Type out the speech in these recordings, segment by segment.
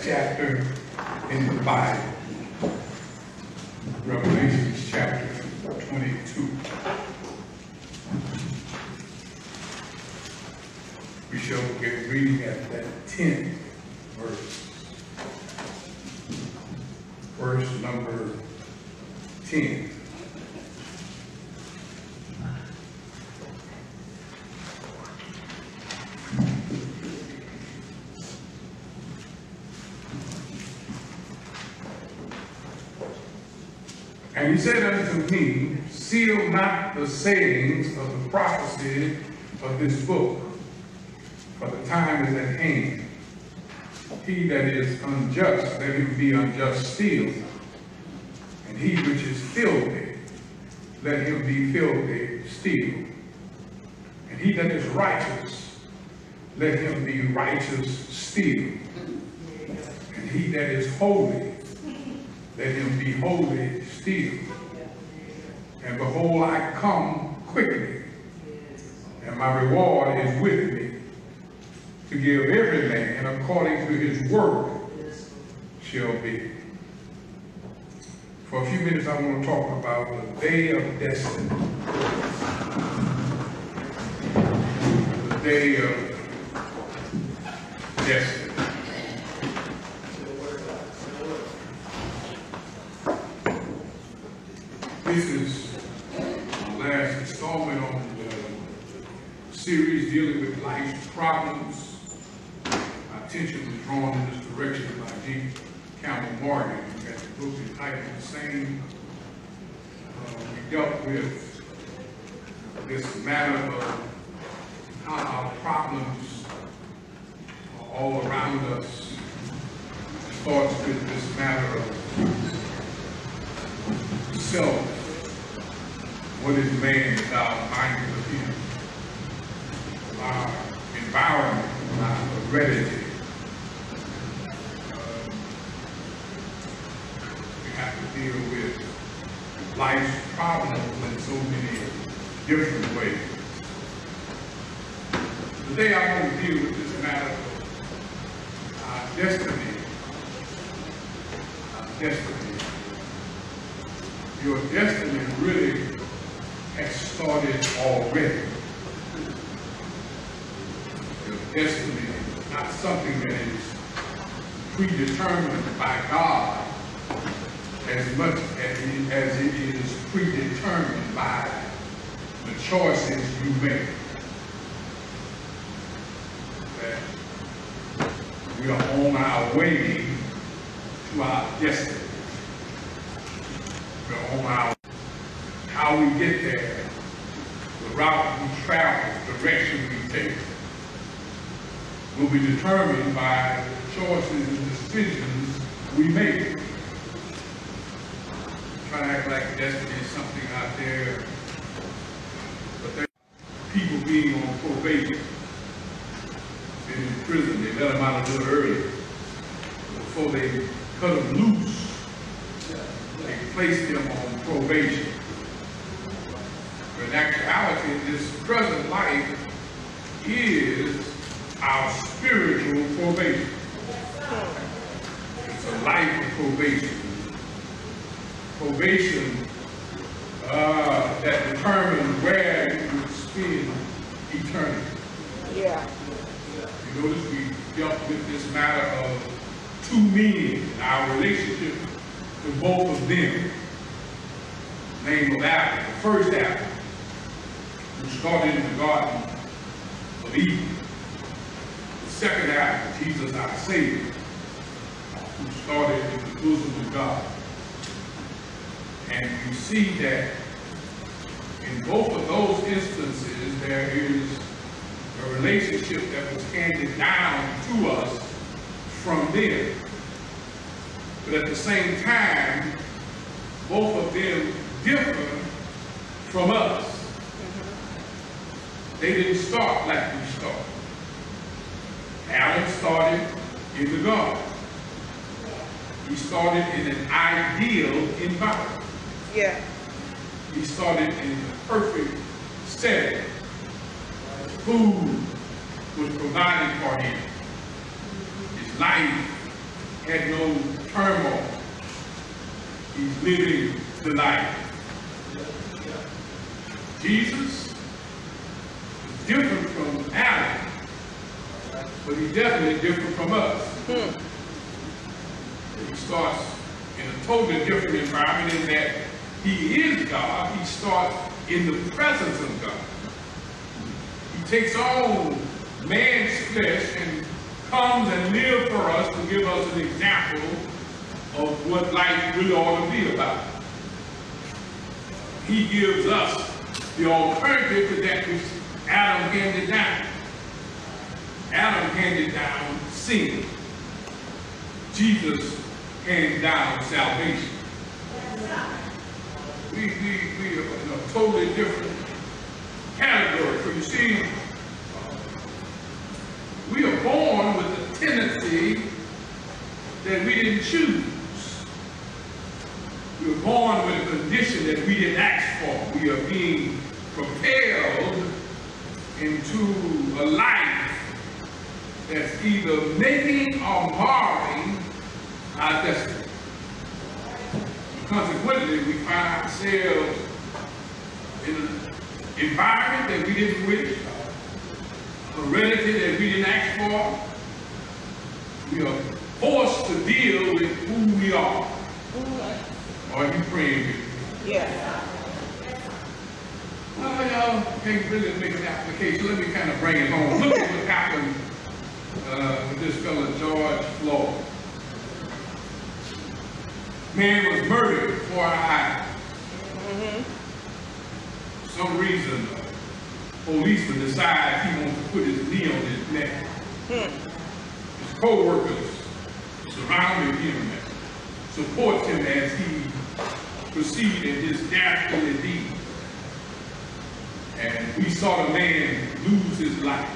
Chapter in the Bible, Revelation chapter 22. We shall get reading at that 10th verse. Verse number 10. And he said unto me, seal not the sayings of the prophecy of this book, for the time is at hand. He that is unjust, let him be unjust still. And he which is filthy, let him be filthy still. And he that is righteous, let him be righteous still. And he that is holy, let him be holy still. And behold, I come quickly, and my reward is with me, to give every man according to his work shall be. For a few minutes I want to talk about the day of destiny. The day of destiny. This is the last installment on the series dealing with life's problems. My attention was drawn in this direction by G. Campbell Morgan, who had the book entitled the same. We dealt with this matter of how our problems are all around us. It starts with this matter of self. What is man without minding of him? Our environment, our heredity. We have to deal with life's problems in so many different ways. Today I want to deal with this matter of our destiny. Our destiny. Your destiny really has started already. Your destiny is not something that is predetermined by God as much as it is predetermined by the choices you make. That we are on our way to our destiny. We're on our how we get there, the route we travel, the direction we take, will be determined by the choices and decisions we make. Try to act like destiny is something out there, but there are people being on probation, been in prison, they let them out a little early. Before they cut them loose, they placed them on probation. But in actuality, this present life is our spiritual probation. It's a life of probation. Probation that determines where you will spend eternity. Yeah. You notice we dealt with this matter of two men, our relationship to both of them. Name of Adam, the first Adam, who started in the Garden of Eden. The second Adam, Jesus our Savior, who started in the bosom of God. And you see that in both of those instances, there is a relationship that was handed down to us from them. But at the same time, both of them differ from us. They didn't start like we started. Adam started in the garden. He started in an ideal environment. Yeah. He started in the perfect setting. Food was provided for him. His life had no turmoil. He's living the life. Jesus is different from Adam, but he's definitely different from us. He starts in a totally different environment in that he is God. He starts in the presence of God. He takes on man's flesh and comes and lives for us to give us an example of what life really ought to be about. He gives us the alternative to that which Adam handed down. Adam handed down sin. Jesus handed down salvation. We are in a totally different category. So you see, we are born with a tendency that we didn't choose. We were born with a condition that we didn't ask for. We are being propelled into a life that's either making or marring our destiny. Consequently, we find ourselves in an environment that we didn't wish, a relative that we didn't ask for. We are forced to deal with who we are. Are you praying with me? Yeah. Well, y'all can't really make an application. Let me kind of bring it home. Look at what happened with this fellow George Floyd. Man was murdered before our eyes. For some reason, a policeman decides he wants to put his knee on his neck. His co-workers surrounded him and support him as he proceeded in his dastardly deed. And we saw the man lose his life.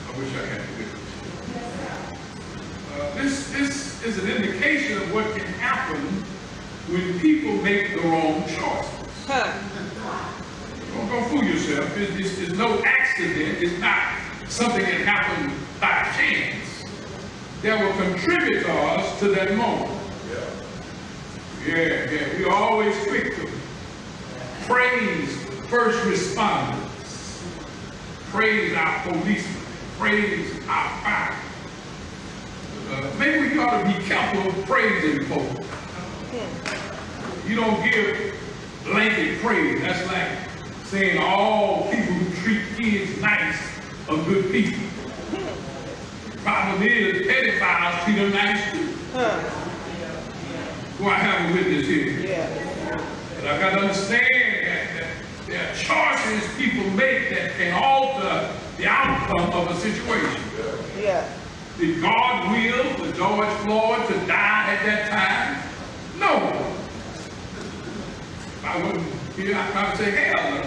I wish I had a witness. This is an indication of what can happen when people make the wrong choices. Don't fool yourself. It's no accident. It's not something that happened by chance. There were contributors to that moment. Yeah. We are always quick to praise first responders, praise our policemen, praise our fire. Maybe we ought to be careful of praising folks. You don't give blanket praise. That's like saying all people who treat kids nice are good people. Problem is, pedophiles treat them nice too. Do I have a witness here? Yeah. But I got to understand that there are choices people make that can alter the outcome of a situation. Yeah. Did God will for George Floyd to die at that time? No. If I wasn't here, I'd probably say, hell no.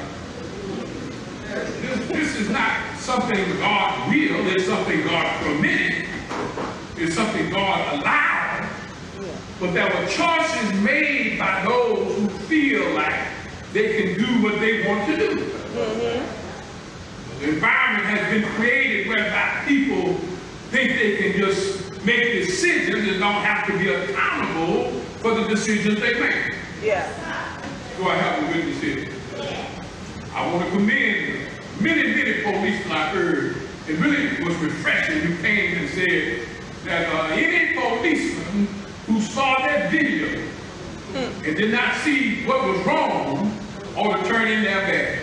This is not something God willed, it's something God permitted, it's something God allowed. But there were choices made by those who feel like they can do what they want to do. The environment has been created whereby people think they can just make decisions and don't have to be accountable for the decisions they make. Yeah. Do I have a witness here? I want to commend many policemen I heard. It really was refreshing who came and said that any policeman who saw that video and did not see what was wrong ought to turn in their badge.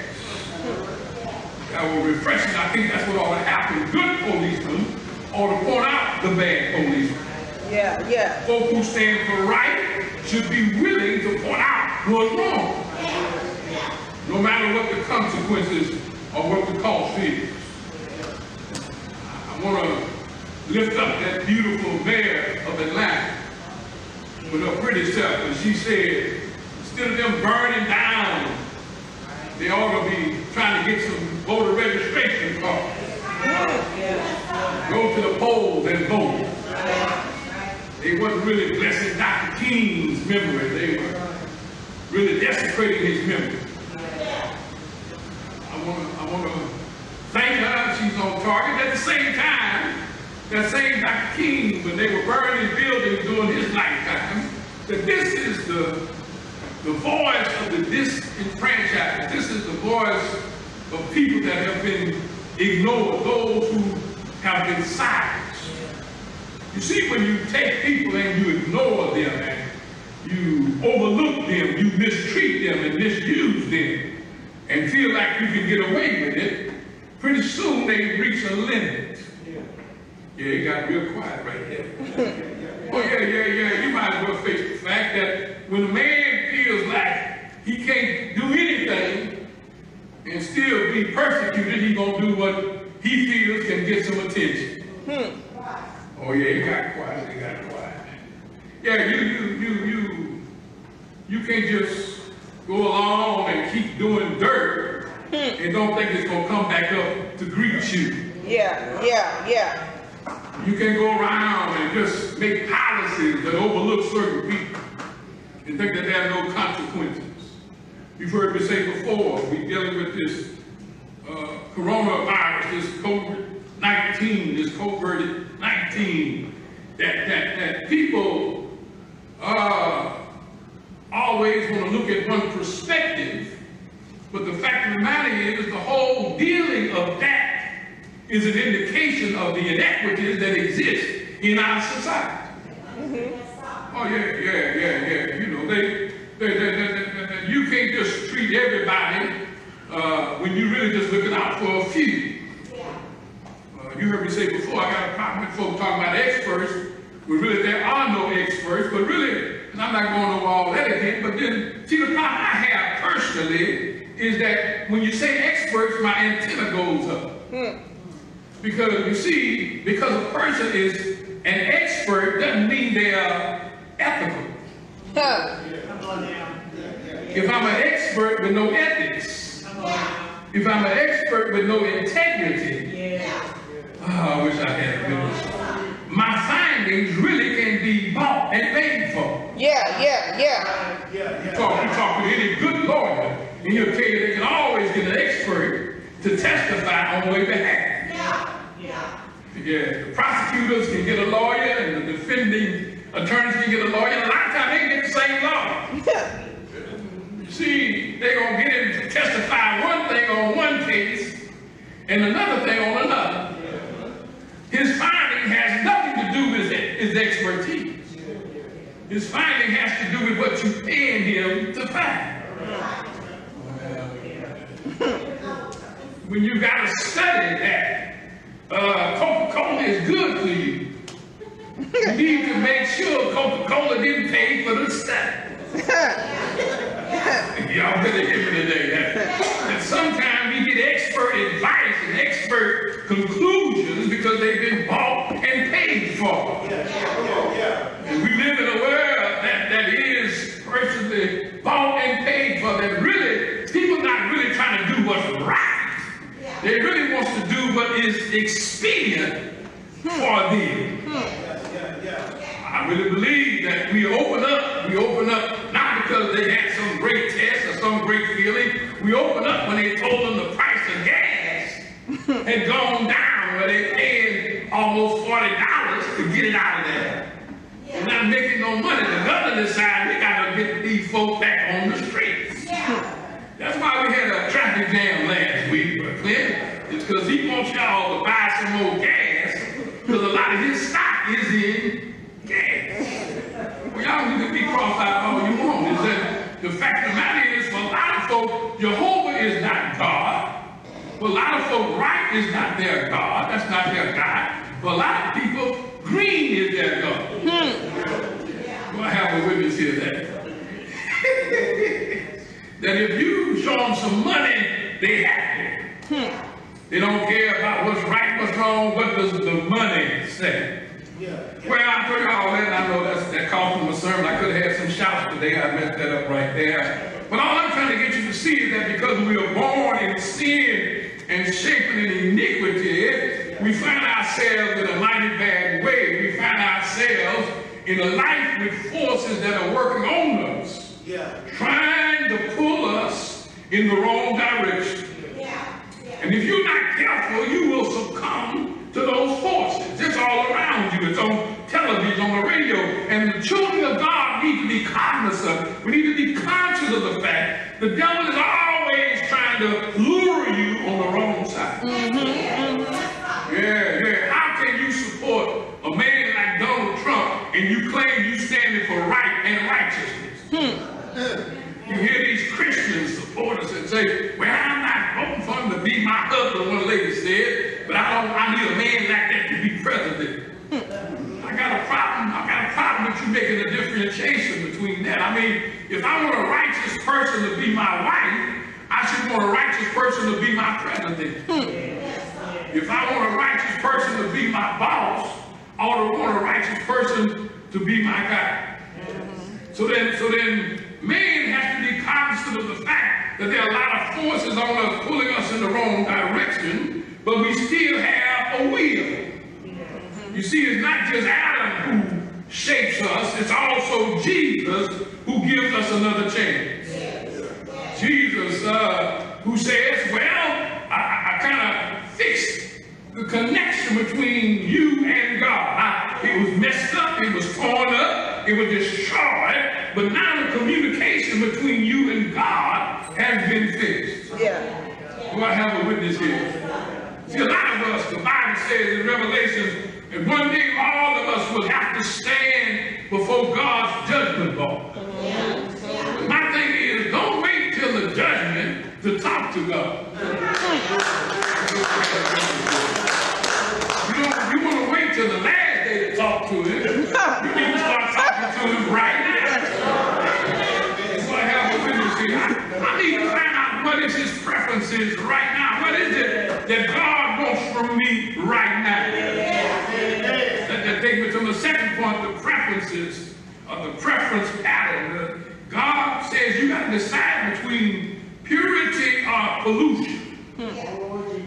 That was refreshing. I think that's what ought to happen. Good policemen ought to point out the bad policemen. Yeah. Folks who stand for right should be willing to point out what's wrong, no matter what the consequences or what the cost is. I want to lift up that beautiful mayor of Atlanta with her pretty self, and she said, instead of them burning down, they ought to be trying to get some voter registration cards. Go to the polls and vote. They wasn't really blessing Dr. King's memory. They were really desecrating his memory. I want to thank her. She's on target. At the same time, that same Dr. King, when they were burning buildings during his lifetime, that this is the voice of the disenfranchised. This is the voice of people that have been ignored, those who have been silenced. You see, when you take people and you ignore them and you overlook them, you mistreat them and misuse them and feel like you can get away with it, pretty soon they reach a limit. Yeah, it got real quiet right there. Oh, yeah. You might as well face the fact that when a man feels like he can't do anything and still be persecuted, he's going to do what he feels can get some attention. Oh, yeah, it got quiet. Yeah, you can't just go along and keep doing dirt and don't think it's going to come back up to greet you. Yeah. You can go around and just make policies that overlook certain people and think that there are no consequences. You've heard me say before, we're dealing with this coronavirus, this COVID-19, this COVID-19, that people always want to look at one perspective, but the fact of the matter is the whole dealing of that is an indication of the inequities that exist in our society. Oh, yeah. You know, you can't just treat everybody when you're really just looking out for a few. You heard me say before, I got a problem with folks talking about experts, when really there are no experts, but really, and I'm not going over all that again, but then, see, the problem I have personally is that when you say experts, my antenna goes up. Because you see, because a person is an expert doesn't mean they are ethical. If I'm an expert with no ethics, if I'm an expert with no integrity, I wish I had a business. My findings really can be bought and paid for. Yeah. You talk to any good lawyer, and he'll tell you they can always get an expert to testify on their behalf. Yeah, the prosecutors can get a lawyer, and the defending attorneys can get a lawyer, and a lot of times they get the same lawyer. You see, they're going to get him to testify one thing on one case and another thing on another. His finding has nothing to do with his expertise. His finding has to do with what you're paying him to find. When you got to study that, Coca-Cola is good for you. You need to make sure Coca-Cola didn't pay for the study. Y'all better hear me today. And sometimes we get expert advice and expert conclusions because they've been bought and paid for. And we live in a world that is personally bought and paid for, that really, people not really trying to do what's right. They really want to do what is expedient for them. I really believe that we open up not because they had some great test or some great feeling. We open up when they told them the price of gas had gone down, where they paid almost $40 to get it out of there. They're not making no money. The government decided we got to get these folks back on the streets. That's why we had a traffic jam last week, Clint. It's because he wants y'all to buy some more gas, because a lot of his stock is in gas. Well, y'all need to be cross-eyed all you want. Is that the fact of the matter is, for a lot of folks, Jehovah is not God. For a lot of folks, right is not their God. That's not their God. For a lot of people, green is their God. Well, I have a witness here that if you show them some money, they happy. They don't care about what's right, what's wrong, what does the money say. Well, I heard all that, and I know that cost from a sermon. I could have had some shouts today. I messed that up right there. But all I'm trying to get you to see is that because we are born in sin and shaped in iniquity, we find ourselves in a mighty bad way. We find ourselves in a life with forces that are working on us, trying to pull us in the wrong direction. And if you're not careful, you will succumb to those forces. It's all it's on television, on the radio, and the children of God need to be cognizant. We need to be conscious of the fact the devil is always trying to lure you on the wrong side. Yeah. How can you support a man like Donald Trump and you claim you standing for right and righteousness? You hear these Christian supporters that say, well, I'm not voting for him to be my husband, one lady said, but I need a man like that to be president. I got a problem with you making a differentiation between that. I mean, if I want a righteous person to be my wife, I should want a righteous person to be my president. If I want a righteous person to be my boss, I ought to want a righteous person to be my guy. So then man has to be cognizant of the fact that there are a lot of forces on us pulling us in the wrong direction, but we still have a will. You see, it's not just Adam who shapes us, it's also Jesus who gives us another chance. Jesus who says, well, I kind of fixed the connection between you and God. It was messed up, it was torn up, it was destroyed, but now the communication between you and God has been fixed. Do I have a witness here? See, a lot of us, the Bible says in Revelation, and one day all of us will have to stand before God's judgment bar. My thing is, don't wait till the judgment to talk to God. You want to wait till the last day to talk to him. You need to start talking to him right now. So I have a witness here. I need to find out what is his preferences right now. What is it that God wants from me right now? That takes me to the second point, the preferences, the preference pattern. God says you got to decide between purity or pollution.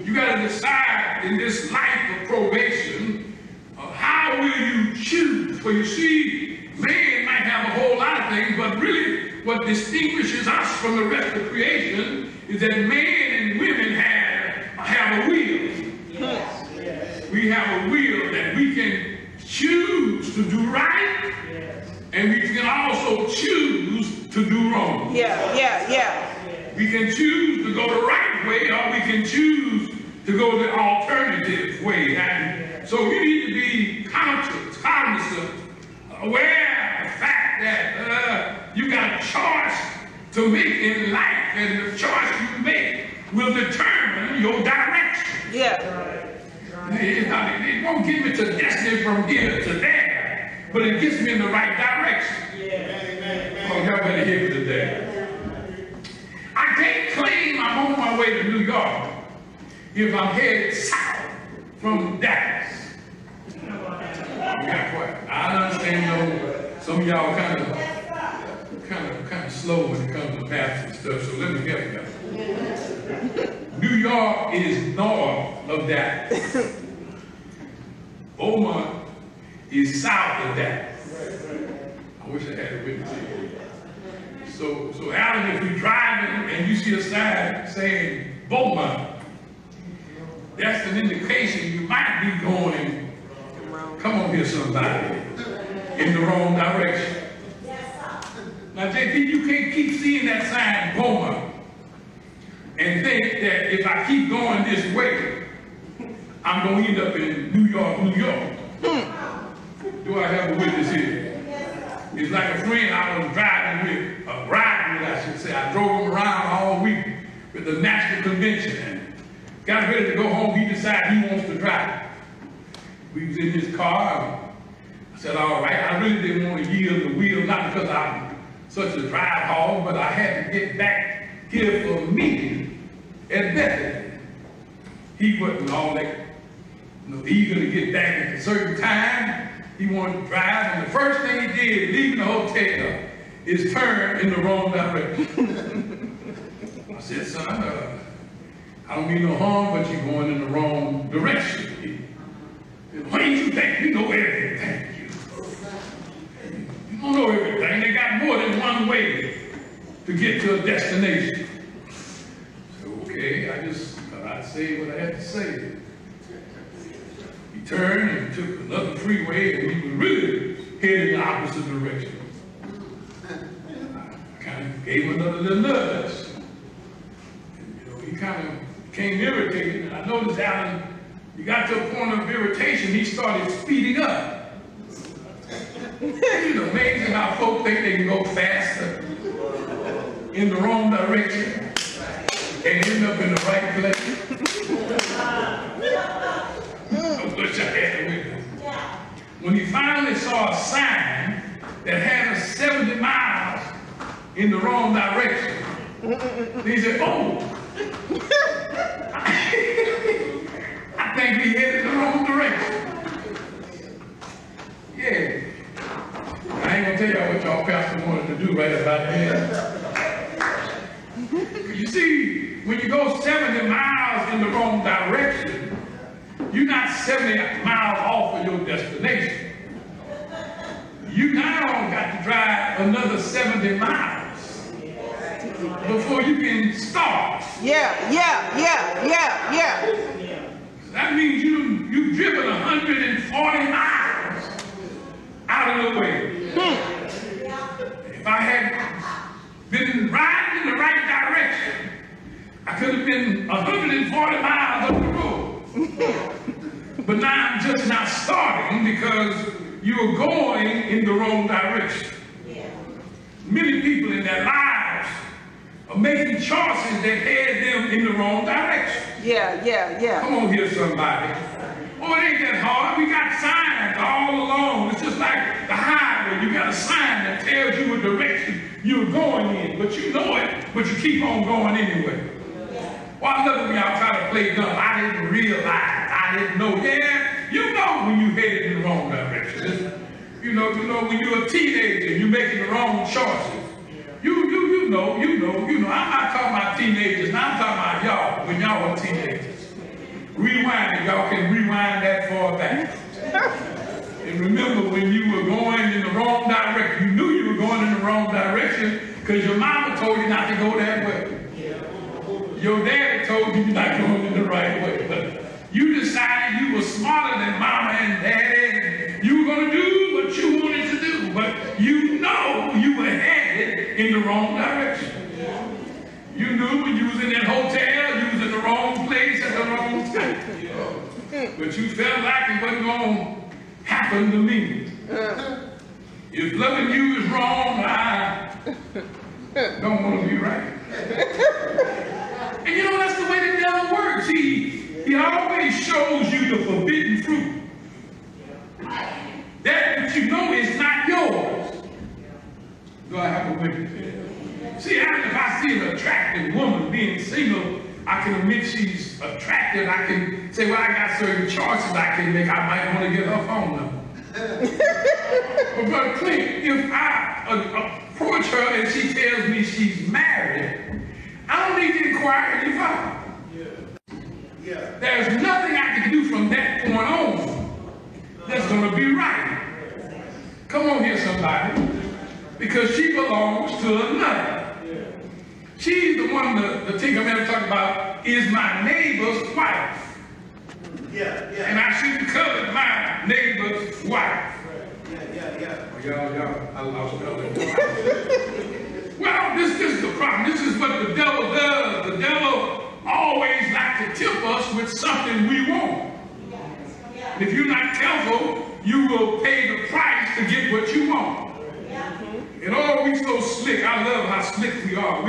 You got to decide in this life of probation, how will you choose? For you see, man might have a whole lot of things, but really what distinguishes us from the rest of creation is that men and women have a will. We have a will that we can choose to do right, and we can also choose to do wrong. We can choose to go the right way, or we can choose to go the alternative way. And so you need to be cognizant, aware of the fact that you got a choice to make in life, and the choice you make will determine your direction. It won't get me to destiny from here to there, but it gets me in the right direction. Oh, y'all better hear me today. I can't claim I'm on my way to New York if I'm headed south from Dallas. I understand though, some of y'all kind of slow when it comes to maps and stuff, so let me help you. New York is north of Dallas. Beaumont is south of Dallas. I wish I had a witness here. So Alan, if you're driving and you see a sign saying Beaumont, that's an indication you might be going, come on here somebody, in the wrong direction. Now JP, you can't keep seeing that sign Beaumont and think that if I keep going this way, I'm going to end up in New York, New York. Do I have a witness here? It's like a friend I was riding with, I should say. I drove him around all week with the National Convention and got ready to go home. He decided he wants to drive. We was in his car. I said, all right. I really didn't want to yield the wheel, not because I'm such a drive hog, but I had to get back here for a meeting at Bethany. He wasn't all that eager to get back at a certain time. He wanted to drive, and the first thing he did, leaving the hotel, is turn in the wrong direction. I said, son, I don't mean no harm, but you're going in the wrong direction. What do you think? You know everything. You don't know everything. They got more than one way to get to a destination. So, okay, I say what I had to say. He turned and took another freeway, and he was really headed in the opposite direction. I kind of gave him another little nudge. And, you know, he kind of became irritated, and I noticed, Alan, he got to a point of irritation, he started speeding up. It's amazing how folks think they can go faster in the wrong direction and end up in the right place. I wish I had a witness. When he finally saw a sign that had us 70 miles in the wrong direction, he said, oh, I think we headed the wrong direction. Yeah. I ain't gonna tell y'all what y'all pastor wanted to do right about that. You see, when you go 70 miles in the wrong direction, you're not 70 miles off of your destination. You now got to drive another 70 miles before you can start. Yeah. That means you've driven 140 miles out of the way. If I had been riding in the right direction, I could have been 140 miles up the road. But now I'm just not starting because you're going in the wrong direction. Many people in their lives are making choices that head them in the wrong direction. Yeah. Come on here, somebody. Oh, it ain't that hard. We got signs all along. It's just like the highway. You got a sign that tells you what direction you're going in. But you know it, but you keep on going anyway. Well, I love when y'all try to play dumb. I didn't realize. I didn't know. Yeah, you know when you headed in the wrong direction. You know when you're a teenager and you're making the wrong choices. You know. I'm not talking about teenagers. Now I'm talking about y'all when y'all were teenagers. Rewind it. Y'all can rewind that far back. And remember when you were going in the wrong direction, you knew you were going in the wrong direction because your mama told you not to go that way. Your daddy told you you're not going in the right way. But you decided you were smarter than mama and daddy, and you were going to do what you wanted to do. But you know you were headed in the wrong direction. You knew when you was in that hotel, you was in the wrong place at the wrong time. But you felt like it wasn't going to happen to me. If loving you is wrong, I don't want to be right. And you know, that's the way the devil works. He always shows you the forbidden fruit. That which you know is not yours. Do I have a witness? See, if I see an attractive woman being single, I can admit she's attractive. I can say, well, I got certain choices I can make. I might want to get her phone number. But Brother Clint, if I approach her and she tells me she's married, I don't need to inquire any further. There's nothing I can do from that point on that's going to be right. Come on here, somebody. Because she belongs to another. She's the one the Tinker Man talking about is my neighbor's wife. And I shouldn't covet my neighbor's wife. Y'all, I lost well, this is the problem. This is what the devil does. The devil always likes to tip us with something we want. And if you're not careful, you will pay the price to get what you want. And oh, we so slick. I love how slick we are.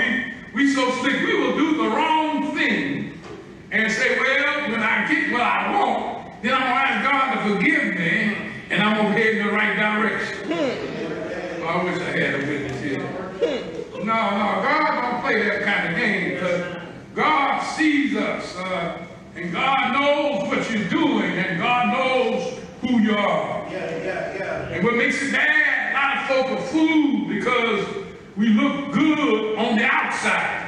We so slick. We will do the wrong thing and say, well, when I get what I want, then I'm going to ask God to forgive me, and I'm going to head in the right direction. Oh, I wish I had a witness here. No, God don't play that kind of game, because God sees us, and God knows what you're doing, and God knows who you are. And what makes it bad, a lot of folk are fooled because we look good on the outside.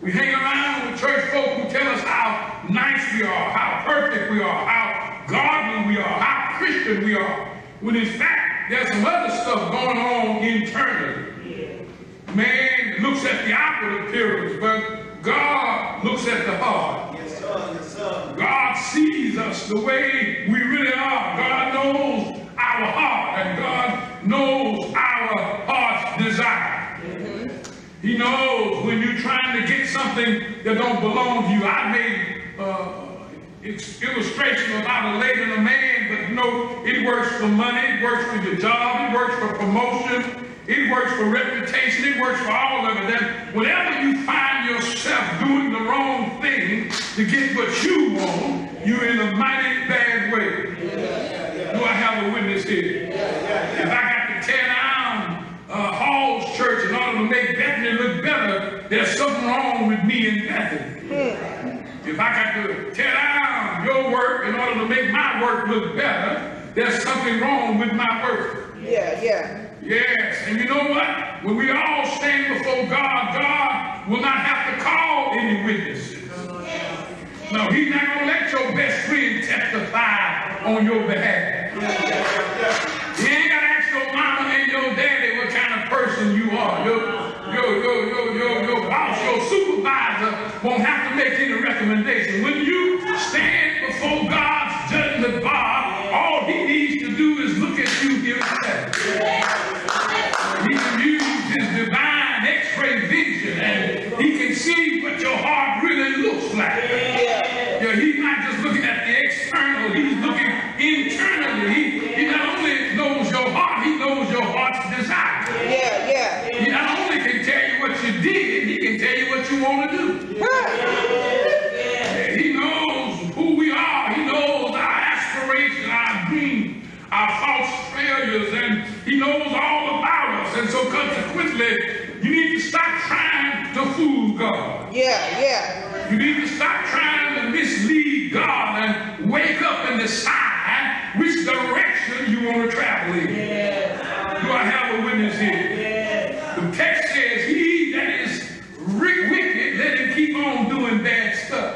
We hang around with church folk who tell us how nice we are, how perfect we are, how godly we are, how Christian we are. When in fact, there's some other stuff going on internally. Man looks at the outward appearance, but God looks at the heart. God sees us us the way we really are. God knows our heart, and God knows our heart's desire. He knows when you're trying to get something that don't belong to you. I made illustration about a lady and a man, but you know, it works for money, it works for your job, it works for promotion, it works for reputation, it works for all of it. And whenever you find yourself doing the wrong thing to get what you want, you're in a mighty bad way. Do I have a witness here? If I got to tear down Hall's church in order to make Bethany look better, there's something wrong with me in Bethany. If I got to tear down your work in order to make my work look better, there's something wrong with my work. Yes, and you know what? When we all stand before God, God will not have to call any witnesses. No, He's not going to let your best friend testify on your behalf. He ain't got to ask your mama and your daddy what kind of person you are. Your boss, your supervisor won't have to make any recommendation. When you stand before God's judgment bar, all He needs to do is look at you himself. He can use His divine X-ray vision, and He can see what your heart really looks like. Yeah, He's not just looking at the external, He's looking internally. He not only knows your heart, He knows your heart's desire. He not only can tell you what you did, He can tell you what you want to do. He knows who we are. He knows our aspiration, our dream, our false failures, and He knows all about us. And so consequently, you need to stop trying to fool God. You need to stop trying to mislead God and wake up and decide which direction you want to travel in. Do I have a witness here? The text says, he that is wicked, let him keep on doing bad stuff.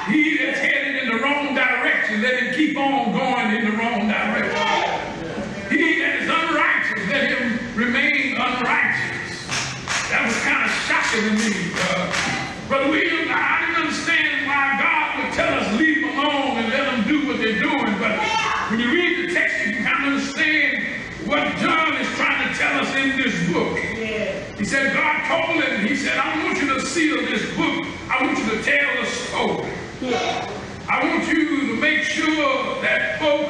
He that's headed in the wrong direction, let him keep on going in the wrong direction. He that is unrighteous, let him remain unrighteous. That was kind of shocking to me. Brother William, I didn't understand why God would tell us leave them alone and let them do what they're doing. But when you read the text, you can kind of understand what John is trying to tell us in this book. He said, God told him, He said, I want you to seal this book. I want you to tell the story. I want you to make sure that folk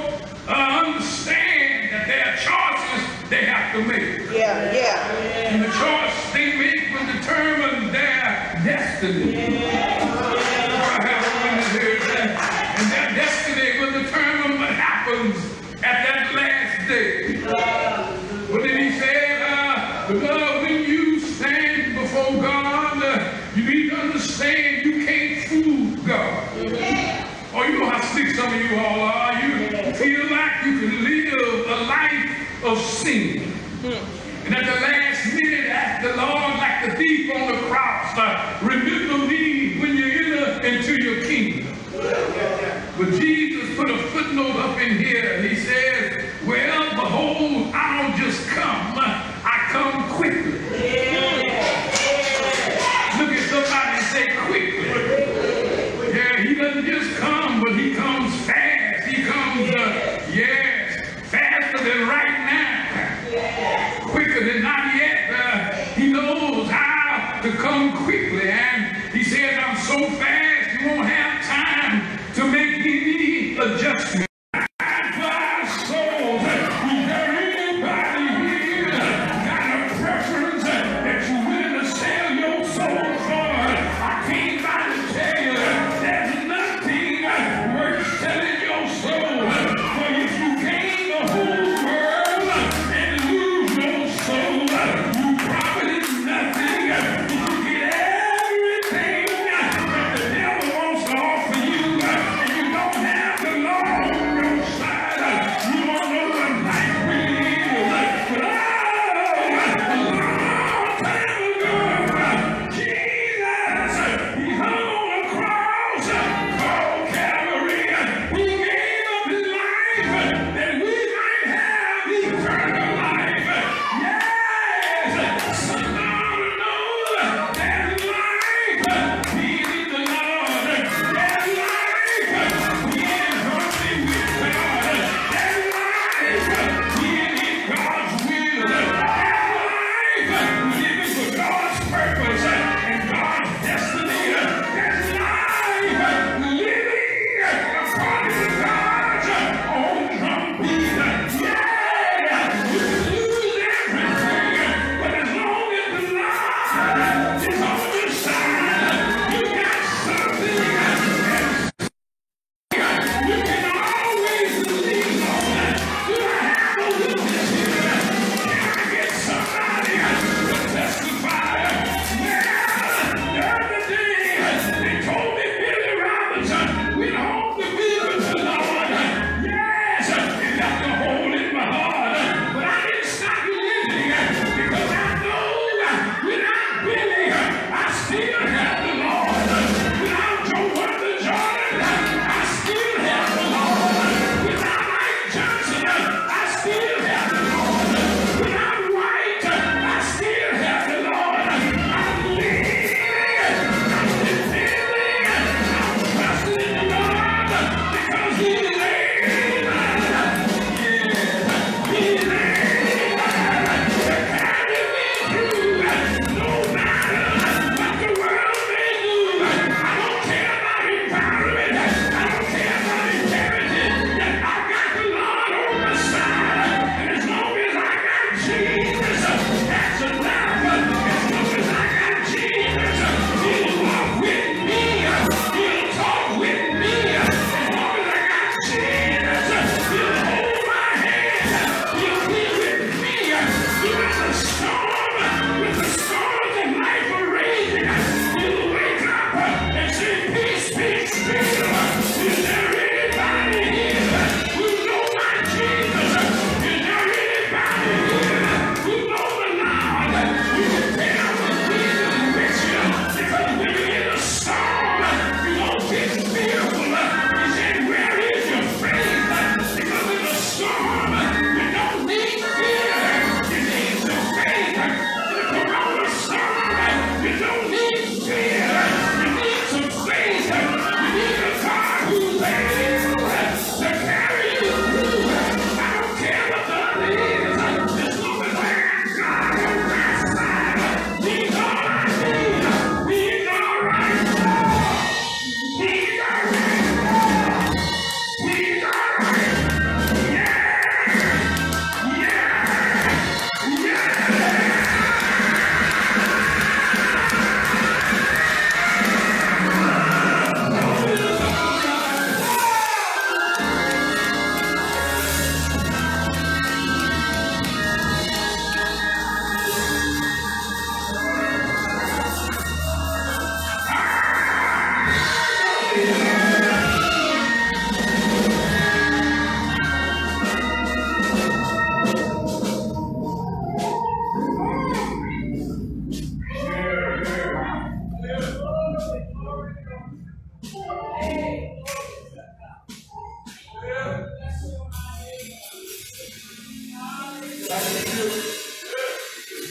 understand that there are choices they have to make. And the choice they make will determine their destiny. I have a witness here. And their destiny will determine what happens at that last day. But then He said, beloved, when you stand before God, you need to understand you can't fool God. Oh, you know how slick some of you all are. You feel like you can live a life of sin. And at the last minute, ask the Lord, like the thief on the cross, remember me when you enter into your kingdom. But Jesus put a footnote up in here. He says, well, behold, I don't just come, I come quickly. Look at somebody and say quickly. Yeah, He doesn't just come, but He comes fast. He comes, faster than right now. Quicker than not yet. He knows how to come quickly. And He says, I'm so fast, you won't have time to make any adjustment. Everything that the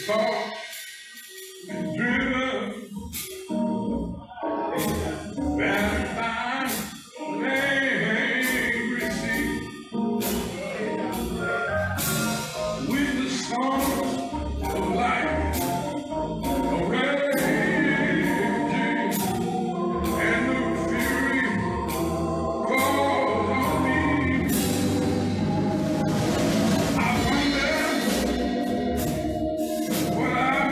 Tossed and driven back by angry sea, with the storms of life raging, and the fury falls on me. I wonder what I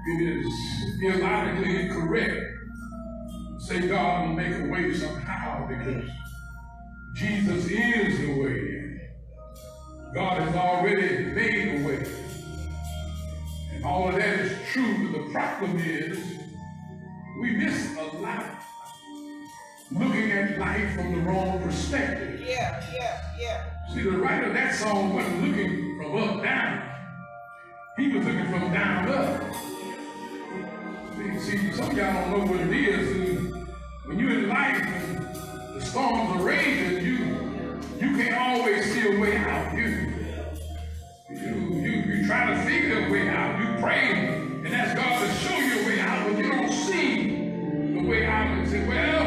it is theologically incorrect to say God will make a way somehow, because Jesus is the way. God has already made a way. And all of that is true, but the problem is we miss a lot looking at life from the wrong perspective. Yeah. See, the writer of that song wasn't looking from up down. He was looking from down up. See, some of y'all don't know what it is. When you're in life and the storms are raging, you can't always see a way out. You try to figure a way out. You pray and ask God to show you a way out, but you don't see the way out. And say, well,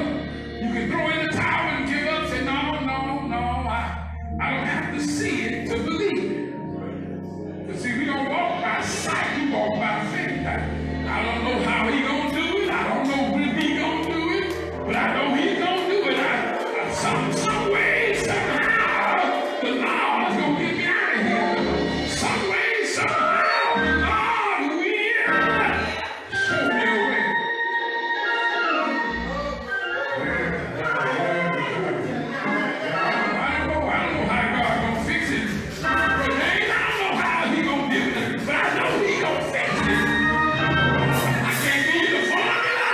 you can throw in the towel and give up. Say, no, I don't have to see it to believe it. But see, we don't walk by sight, we walk by faith. I don't know how he gonna do it. I don't know when he gonna do it, but I know he's gonna do it. Some way, somehow, the Lord is gonna get me out of here. Some way, somehow, the Lord will show me a way. I don't know how God gonna fix it. I don't know how he gonna do it, but I know he gonna fix it. I can't give you the formula.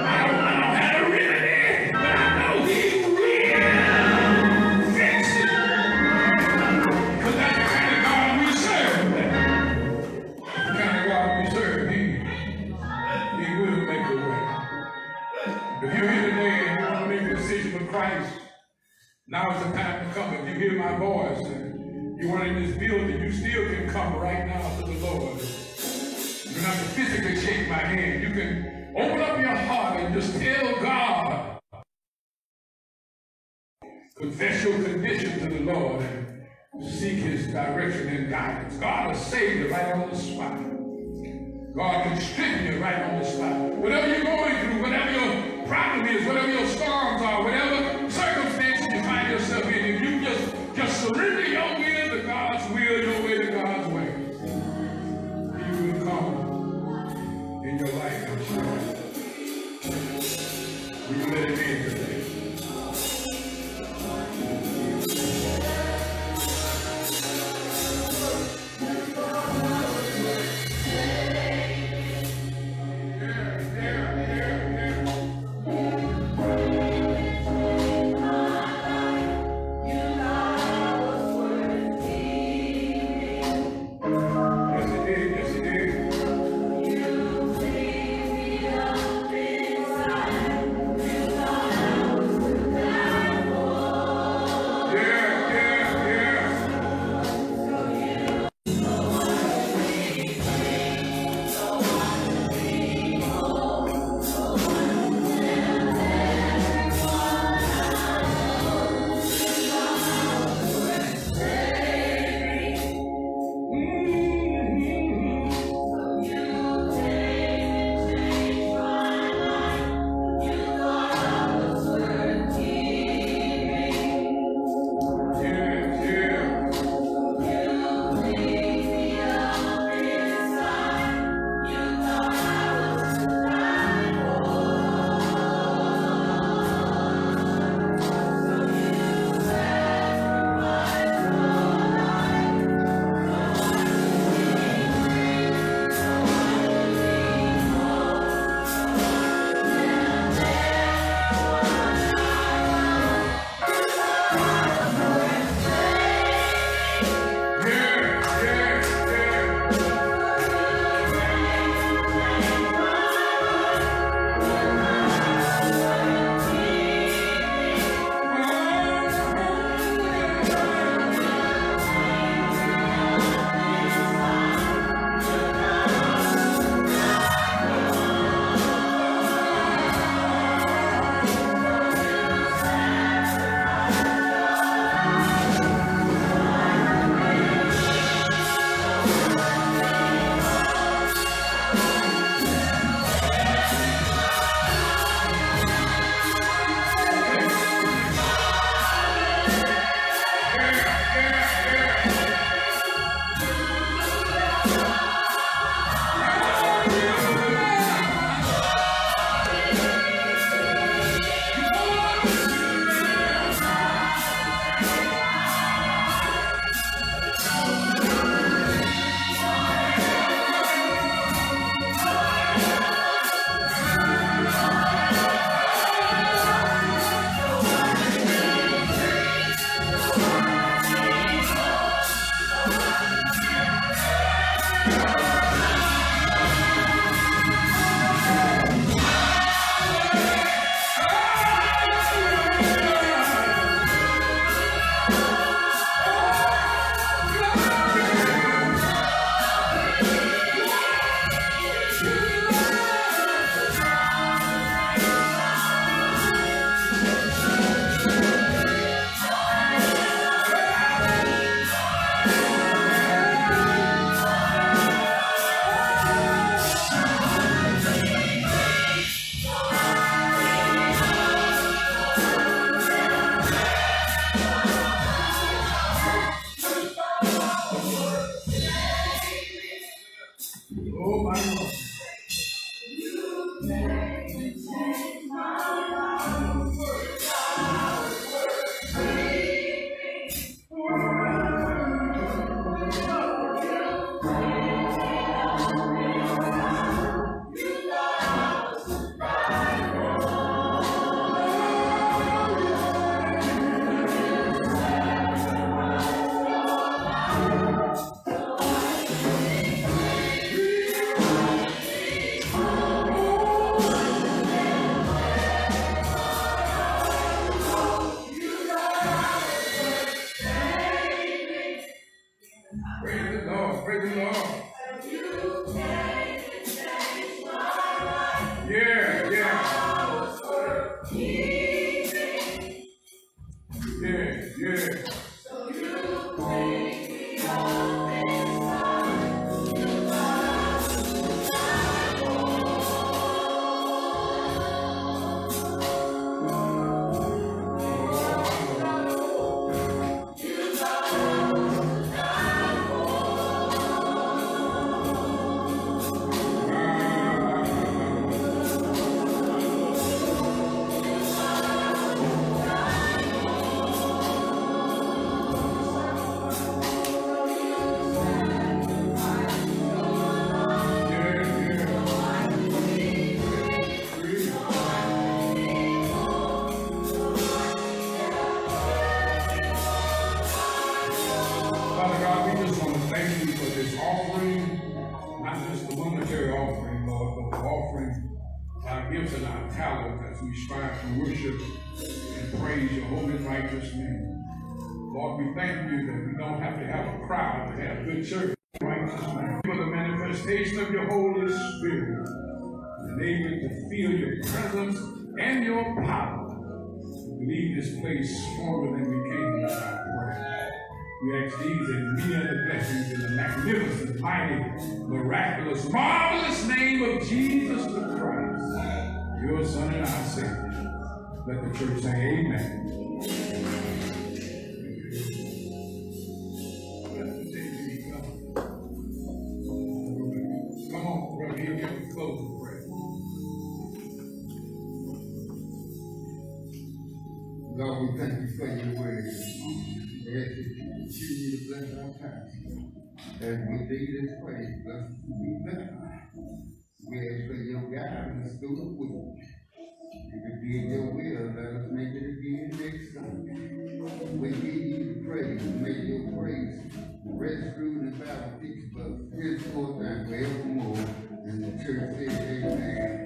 I don't know how to remedy, but I know he will fix it. Because that's the kind of God we serve. The kind of God we serve. He will make a way. If you're here today and you want to make a decision for Christ, now is the time to come. If you hear my voice and you are in this building, you still can come right now to the Lord. You don't have to physically shake my hand. You can open up your heart and just tell God. Confess your condition to the Lord and seek his direction and guidance. God will save you right on the spot. God can strengthen you right on the spot. Whatever you're going through, whatever your problem is, whatever your storms are, whatever circumstances you find yourself in, if you just surrender your will to God's will, your way to God's way, he will come in your life, I'm sure. We will let him in today. You for offering our gifts and our talents as we strive to worship and praise your holy and righteous name. Lord, we thank you that we don't have to have a crowd to have good church in righteous name. For the manifestation of your Holy Spirit, enable to feel your presence and your power. We leave this place stronger than we came by our prayer. We ask these and many other blessings in the magnificent, mighty, miraculous, marvelous name of Jesus the Christ, your Son and our Savior. Let the church say amen. Come on, brother, he'll get the closing prayer. Lord, we thank you for your word. We ask that you continue to bless our time. As we lead this praise, bless us to be better. We ask for your guidance through the week. If it be in your will, let us make it again next Sunday. We give you the praise. Make your praise rest through the battle, teach us henceforth and forevermore. And the church says, amen.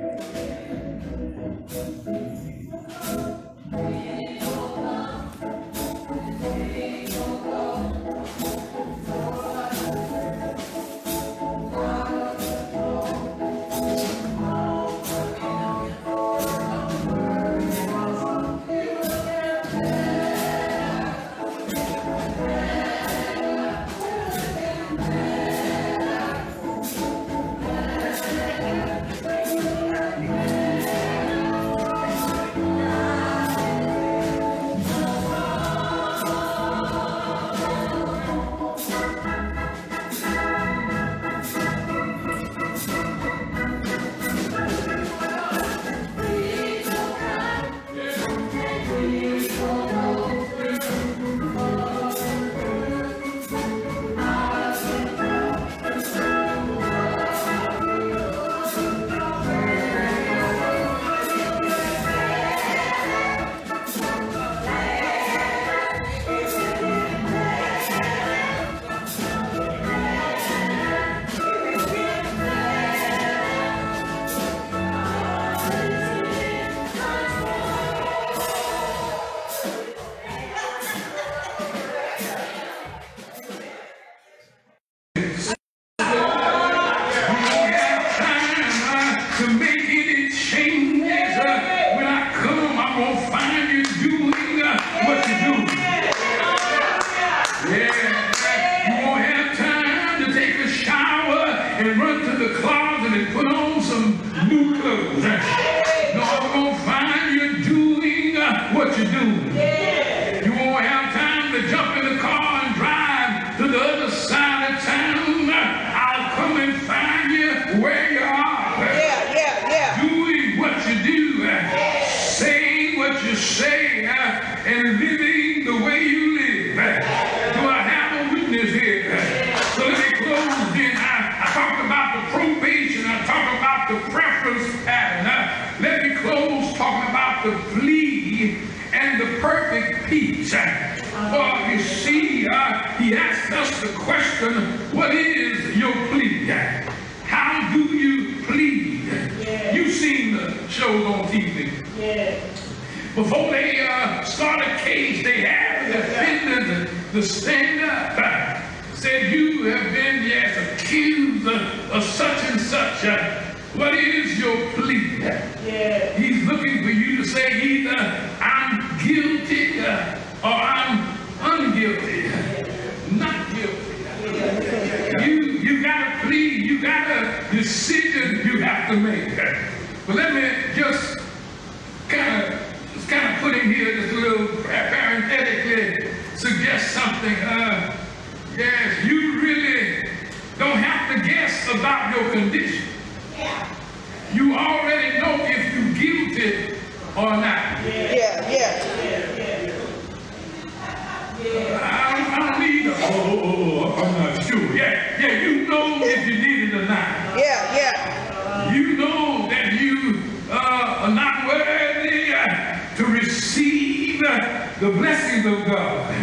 The blessings of God.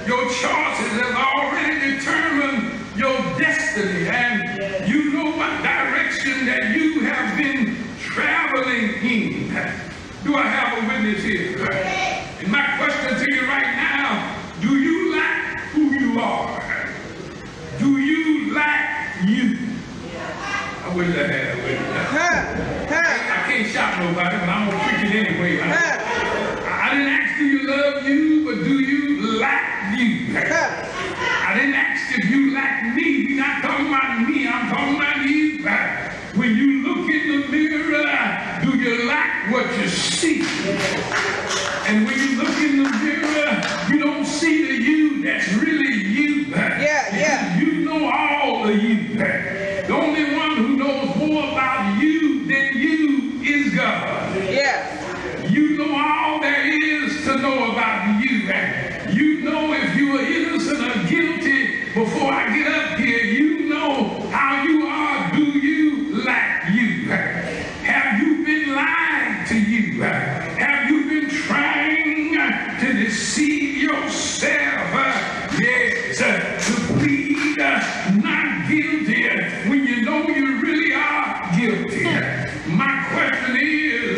Your choices have already determined your destiny, and you know what direction that you have dwelling in. Do I have a witness here? And my question to you right now, do you like who you are? Do you like you? I wish I had a witness. I can't shout nobody, but I'm going to preach it anyway. I didn't ask do you love you, but do you like you? I didn't ask if you like me. We're not talking about me, I'm talking about you. When you look in the mirror, do you like what you see? And when you look in the mirror, you don't see the you that's really you. You know all of you. The only one who knows more about you than you is God. You know all there is to know about you. You know if you are innocent or guilty before I get up here. You know how you are. Do you like you? Have you been lied to you? Have you been trying to deceive yourself? Yes, to plead not guilty when you know you really are guilty. My question is,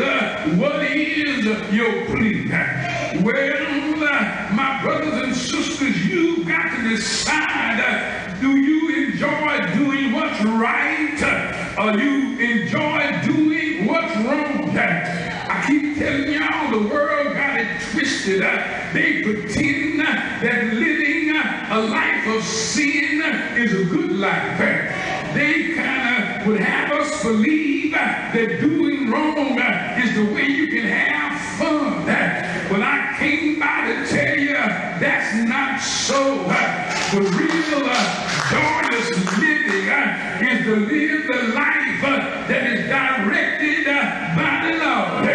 what is your plea? Well, my brothers and sisters, you've got to decide, do you enjoy doing what's right, or you enjoy doing what's wrong? I keep telling y'all, the world got it twisted. They pretend that living a life of sin is a good life. They kind of would have us believe that doing wrong is the way you can have fun. But I came by to tell you that's not so. The real joyous living is to live the life that is directed by the Lord.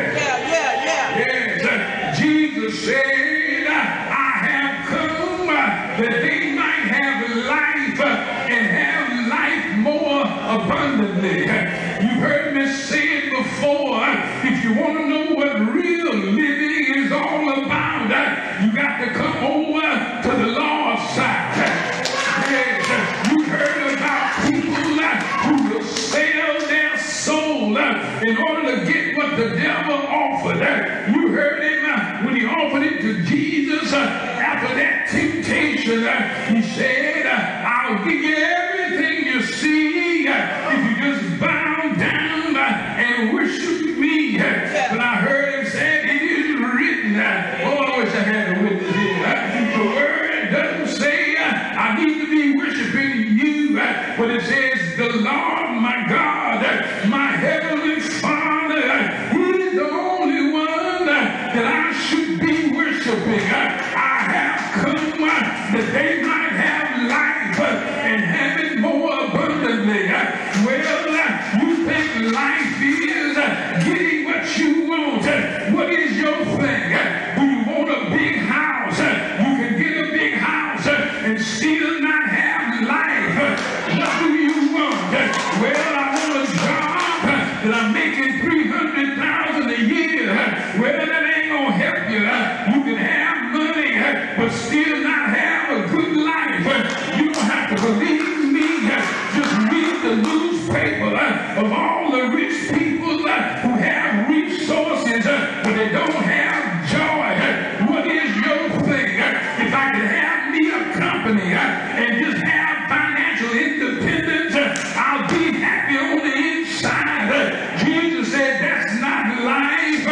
Yes, Jesus said, I have come that they might have life and have life more abundantly. You've heard me say it before. If you want to know what real living is all about, you got to come over to the Lord's side. Yes, you heard about people who will sell their soul in order to get what the devil offered. You heard him when he offered it to Jesus after that temptation. He said, I'll give you everything you see if you just bow down and worship me. But I heard him say, it is written. Oh, I wish I had a witness here. The word doesn't say I need to be worshiping you, but it says the Lord my God, my heavenly Father, He's the only one that I should be worshiping. I have come that they might have life and have it more abundantly. Well, you think life is getting what you want. What is your thing? Do you want a big house? You can get a big house and still not have life. What do you want? Well, I want a job that I'm making $300,000 a year. Well, that ain't gonna help you. You can have money, but still not have a good life. You don't have to believe me. Just read the newspaper of all the rich people who have resources, but they don't have joy. What is your thing? If I could have me a company and just have financial independence, I'll be happy on the inside. Jesus said that's not life.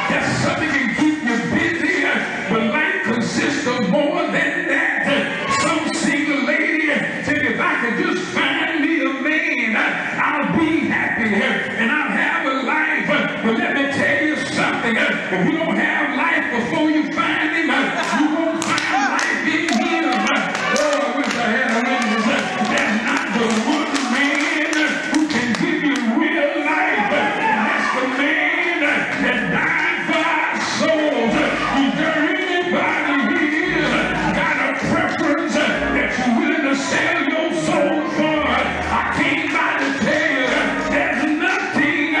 That's something that can keep you busy, but life consists of more than that. Some single lady said, if I could just find me a man, I'll be happy and I'll have a life. But let me tell you something. If you don't have life before you find him, you won't find life in him. Oh, I wish I had a witness. That's not the one man who can give you real life. And that's the man that died for our souls. Is there anybody here got a preference that you're willing to sell your soul for? I came by to tell you there's nothing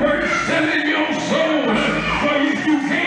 worth selling your soul for. If you can't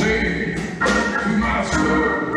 say to my soul,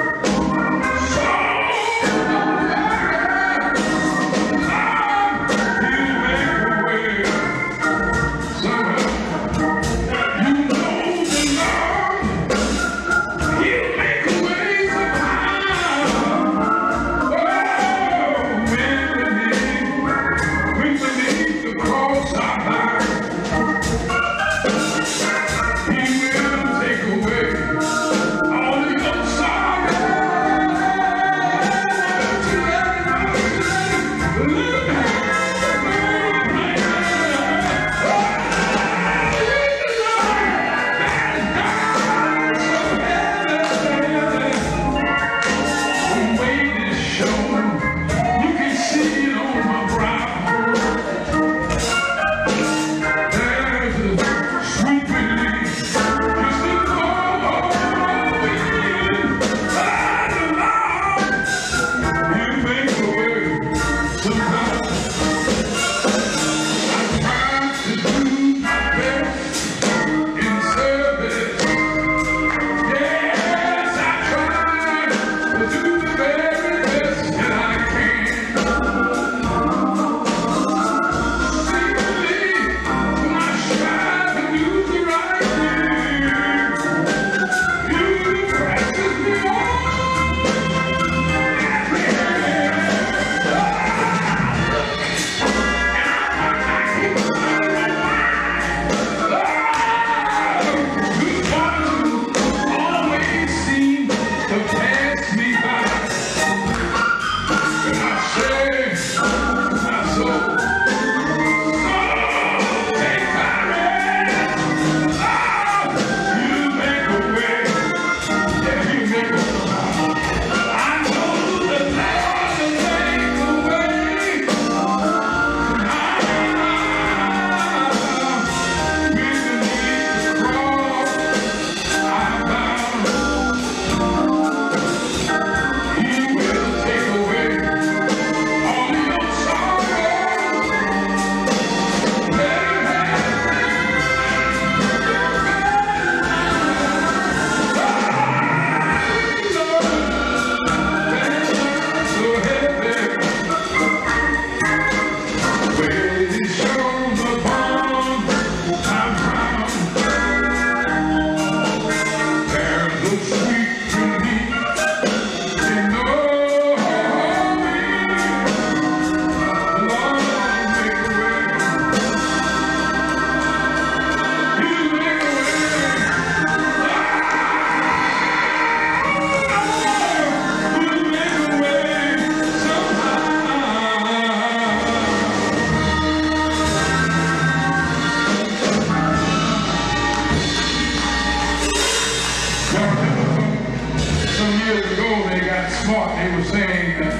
smart, they were saying that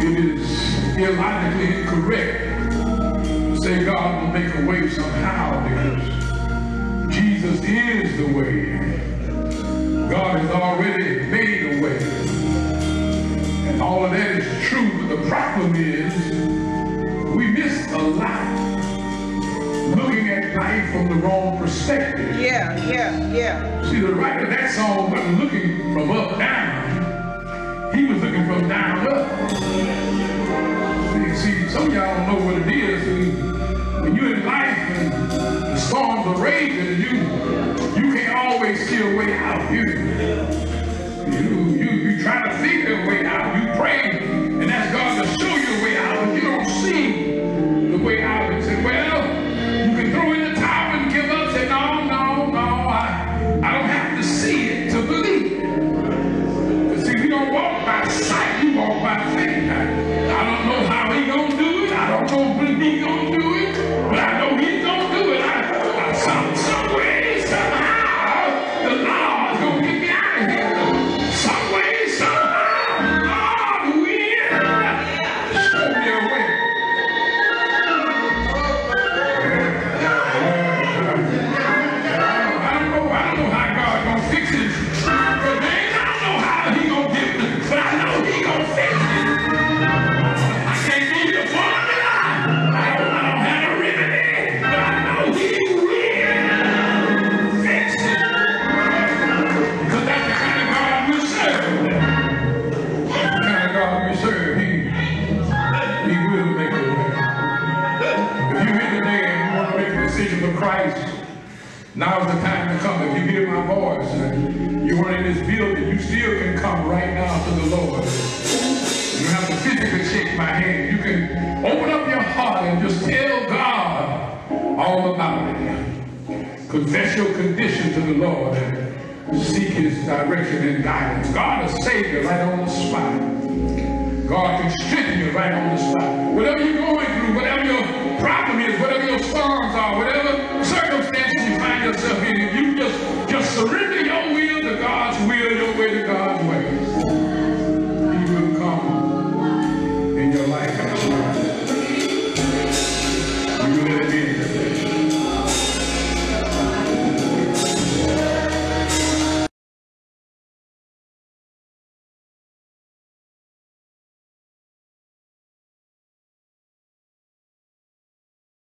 it is illogically incorrect to say God will make a way somehow, because Jesus is the way. God has already made a way. And all of that is true, but the problem is we miss a lot looking at life from the wrong perspective. Yeah. See, the writer of that song wasn't looking from up down. He was looking from down up. See, some of y'all don't know what it is. When you're in life and the storms are raging, you can't always see a way out. You try to figure a way out. You pray and ask God to show you a way out, but you don't see the way out. And say, well, you can throw in the towel and give up. Say, no, I don't have to see it to believe it. Because see, we don't walk by sight, we walk by faith. I don't know how he gonna do it. I don't know when he gonna do it, but I know he's gonna do it. Some way, somehow, the Lord's gonna get me out of here. Some way, somehow, the Lord will. come. If you hear my voice and you weren't in this building, you still can come right now to the Lord. You don't have to physically shake my hand. You can open up your heart and just tell God all about it. Confess your condition to the Lord and seek his direction and guidance. God will save you right on the spot. God can strengthen you right on the spot. Whatever you're going through, whatever your problem is,